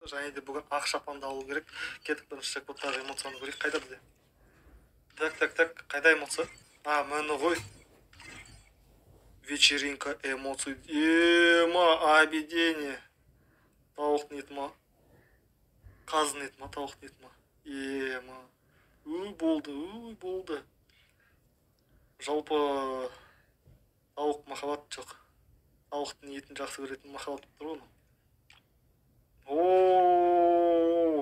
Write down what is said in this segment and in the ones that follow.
Және де бүгін ақ шапанды алу керек. Кетіп бірінші джекпоттағы эмоцияны көрейік. Қайда бізде? Так, қайда эмоция? Мені ғой. Вечеринка эмоций. Объедение. Тауық нет ма? Қаз нет ма? Тауық нет ма? Болды. Жалпы тауық махаббат жоқ. Тауықтың етін жақсы көретін махаббат тұр оны.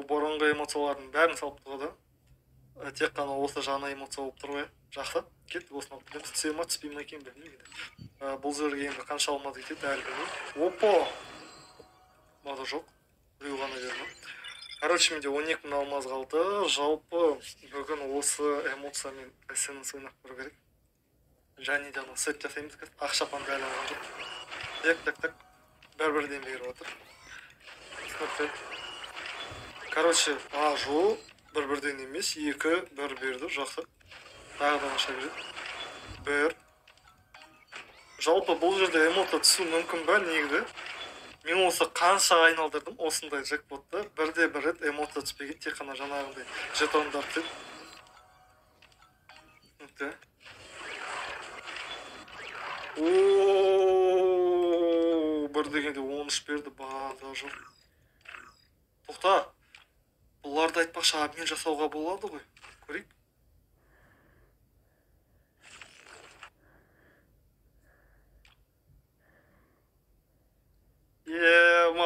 Бұрынғы эмоциялардың бәрін салып тұрды. Тек қана осы жаңа эмоция болып тұр ғой. Жақсы. Кет, осыны алып келеміз. Түсе ма, түспей ма екен білмеймін. Бұл жерге енді қанша алмады кетеді әлі білмеймін. Опа! Мада жоқ. Біреу ғана берді. Короче, менде 12 мың алмаз қалды. Жалпы бүгін осы эмоциямен СНС ойнап көру керек. Және де ана сет жасаймыз. Ақ шапанды әлі алған жоқ. Так. Бір-бірден беріп отыр. Короче, жол бір-бірден емес, екі бір берді, жақсы. Тағы да наша береді. Бір. Жалпы бұл жерде эмоция түсу мүмкін бә негізі. Мен осы қанша айналдырдым осындай джекпотты. Бірде бір рет эмоция түспеген, тек қана жаңағындай жетондар түседі. Бір дегенде 13 берді, бада жоқ. Тоқта, бұларды айтпақшы обмен жасауға болады ғой. Көрейік.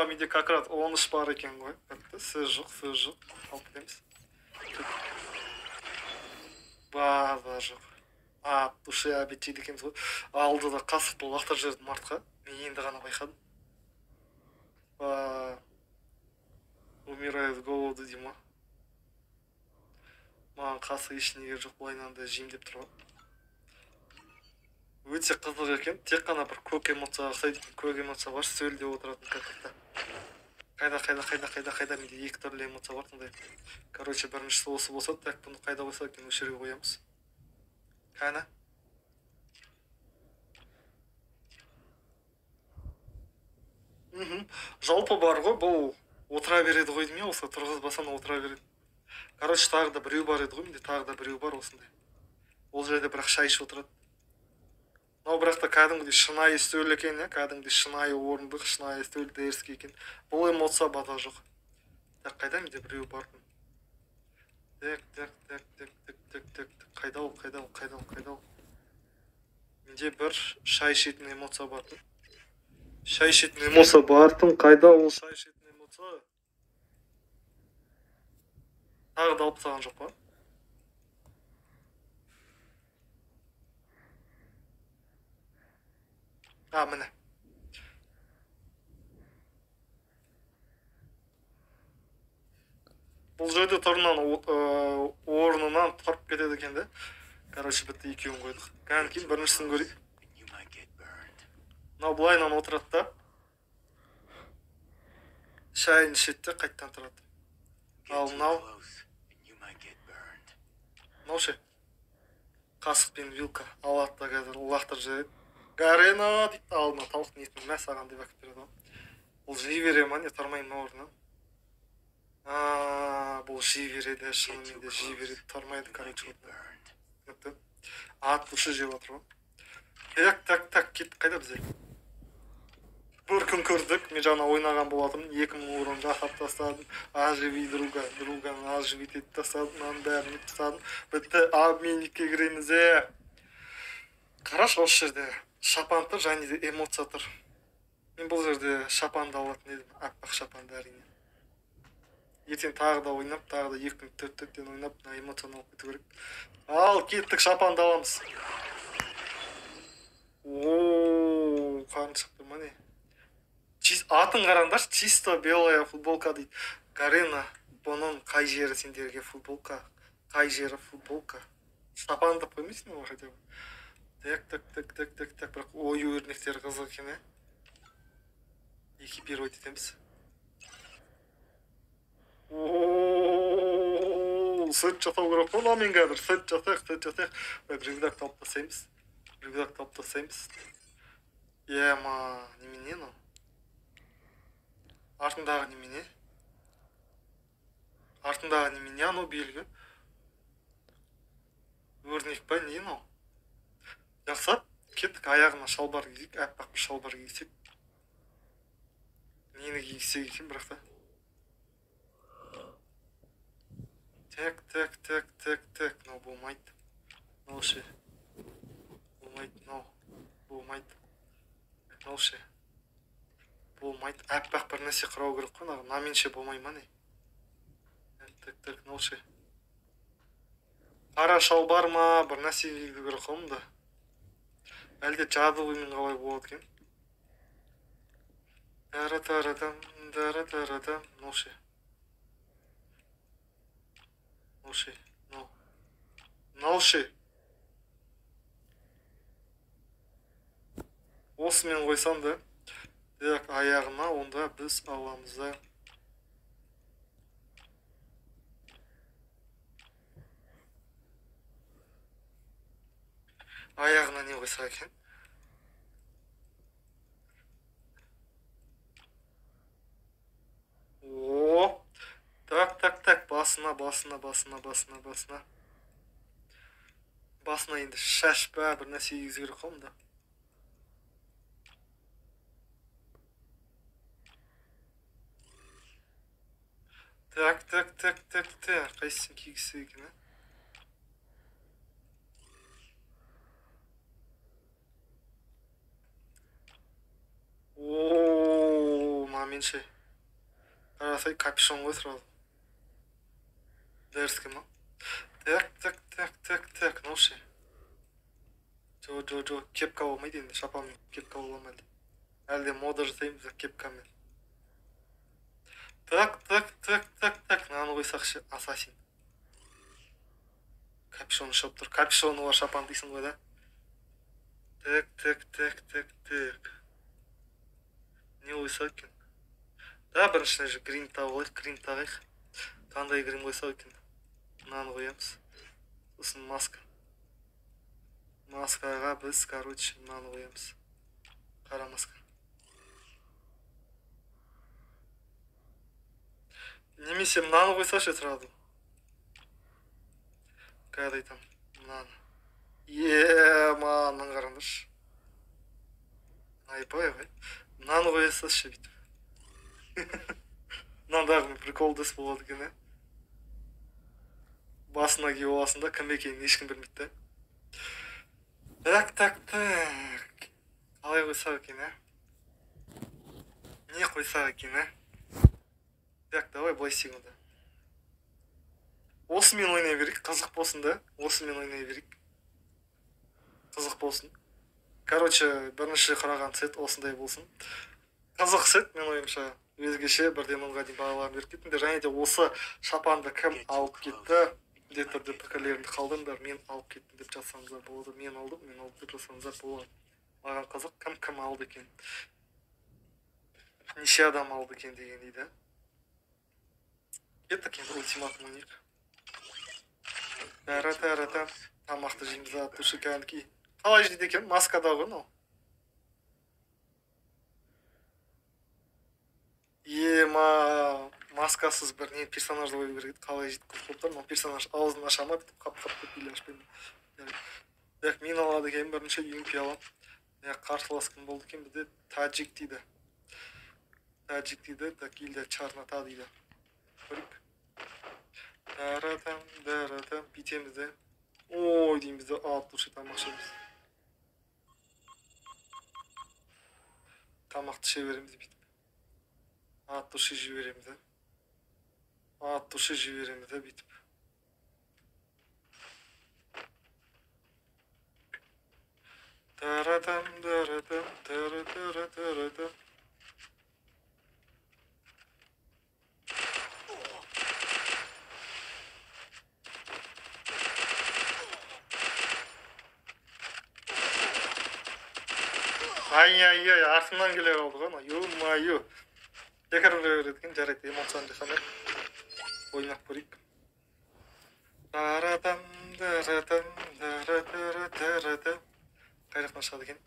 Менде как раз 13 бар екен ғой. Сөз жоқ. Алып кетеміз. Бада жоқ. Душе обеттейді екенбіз ғой. Алды да қасықты лақтыр жерді мартқа. Мен енді ғана байқадым. Умирает с голоду, Дима. Маған қасы ешнеге жоқ, былайынан да жеймін деп тұрған. Өте қызық екен. Тек қана бір көк эмоцияға ұқсайды. Көк эмоция бар, сөлде отыратын кәттікті. Қайда, менде екі түрлі эмоция бар тыңдай. Короче, біріншісі осы болса, так бұны қайда қойса екен, осы жерге қоямыз. Қайна? Жалпы бар ғой, бұл отыра береді ғой дейме, осы тұрғызбасан отыра береді. Короче, тағы да біреу бар еді ғой, менде тағы да біреу бар осындай. Ол жерде бірақ шай ішіп отырады. Но бірақ та кәдімгідей шынайы стөл екен, кәдімгідей шынайы орындық, шынайы стөл дәріске екен. Бұл эмоция бада жоқ. Так, қайда менде біреу бар? Так. Қайда ол? Менде бір шай ішетін эмоция бар. Шай ішетін эмоция бартын, қайда ол шай ішетін эмоция? Тағы да алып тастаған жоқ па? Міне. Бұл жерде тұрынан орнынан тұрып кетеді екен де. Короче, бітті екеуін қойдық. Кәдімгі кейін біріншісін көрейік. Мынау былайынан отырады да. Шайын ішеді де қайттан тұрады. Ал мынау ше. Қасық пен вилка алады да қазір лақтыр жібереді. Гарена дейді, алдына тауықтың етін мә саған деп әкеп береді. Бұл жей бере ма, не тұрмаймын орнынан. Бұл жей береді, шынымен де жей береді, тұрмайды, короче. Душы жеп отыр ғой. Так, кет, қайда бізде? Бір күн көрдік, мен жаңа ойнаған болатым, 2000 орын жасап тастадым, оживи друганы оживить етіп тастадым, мынаның бәрін етіп тастадым, бітті, обменникке кіреміз. Қараш, осы жерде шапан тұр, және де эмоция тұр. Мен бұл жерде шапанды алатын едім, аппақ шапанды әрине. Ертең тағы да ойнап, тағы да 2004-тен ойнап, эмоцияны алып кету керек. Ал, кеттік, шапанды аламыз. Қарын шықты ма не? Атын қараңдаршы, чисто белая футболка дейді. Гарена, бұның қай жері сендерге футболка? Қай жері футболка? Шапанды қоймайсың ба хотя бы? Так, бірақ ою өрнектері қызық екен, экипировать етеміз. Сет жасау керек қой, мен қазір сет жасайық. Рюкзак алып тастаймыз. Немене, ну? Артындағы немене? артындағы неме не анау белгі? Өрнек па не мынау? Жақсы, кеттік, аяғына шалбар киейік, аппақ бір шалбар кисек. Нені кисек екен бірақ та. Так, мынау болмайды. Мынау ше. Болмайды, болмайды. Мынау ше. Болмайды. Аппақ бір нәрсе қырау керек қой, наменше болмай ма не? Так, мынау ше. Қара шалбар ма, бір нәрсе киюге керек қой мұнда. Әлде жадылуымен қалай болады екен? Дара-тарадам, мынау ше. Мынау ше. Осымен қойсам да. Так, аяғына онда біз аламыз да. Аяғына не қойса екен? О, так, басына. Басына енді шаш па, бір нәрсе кигізу керек қой мұнда. Так, қайсысын кигізсе екен, а? Ооо, наменше. Қарасай, капюшон ғой сразу. Дәріске ма? Так, мынау ше. Жо, кепка болмайды енді, шапанмен кепка бола ма әлде? Әлде мода жасаймыз кепкамен. Так, мынаны қойсақ ше, ассасин. Капюшон шығып тұр, капюшоны бар шапан дейсің ғой да? Так. Не қойсақ екен? Да, біріншіден же грим тағайық. Қандай грим қойсақ екен? Мынаны қоямыз. Сосын маска. Маскаға біз, короче, мынаны қоямыз. Қара маска. Немесе мынаны қойсашы сразу. Қайда айтам? Мынаны. Мынаны қараңдаршы. Айпай. Мынаны қойсашы бүйтіп. Мынандағы приколдес болады екен, ә? Басына киіп аласың да, кім екенін ешкім білмейді да. Так. Қалай қойсақ екен, ә? Не қойсақ екен, ә? Так, давай былай істейік онда. Осымен ойнай берейік, қызық болсын да. Осымен ойнай берейік. Қызық болсын. Короче, бірінші қараған сет осындай болсын. Қызық сет, мен ойымша. Өзгеше бірден онға дейін бағаларын беріп кеттіңдер. Және де осы шапанды кім алып кетті? Міндетті пікірлерімді қалдырыңдар. Мен алып кеттім деп жазсаңыздар болады. Мен алдым деп жазсаңыздар болады. Маған қызық, кім алды екен? Неше адам алды екен деген дейді. Кеттік енді ультиматум ойнайық. Тара-тара-там. Тамақты жейміз атушы кәдімгі. Қалай жейді екен? Маскада ғой мынау. Маскасыз бір не персонажды қою керек еді. Қалай жейді қыз болып тұр. Мына персонаж аузын аша ма? Қап деп биле ашпаймын. Так, мен алады екен бірінші юнки алам. Қарсылас кім болды екен бізде? Таджик дейді. Так, елде чарната дейді. Көрейік. Даратам, битеміз де. Ой, дейміз де, алып тұршы тамақ ішеміз. Тамақты іше береміз бүйтіп. Алып тұршы жібереміз де. Бүйтіп. Таратам. Ай, артымнан келе қалды ғой. Ё-майо. Tekrar öğretken жарайды, эмоцияны жасамай ойнап көрейік. Қай жақтан шығады екен?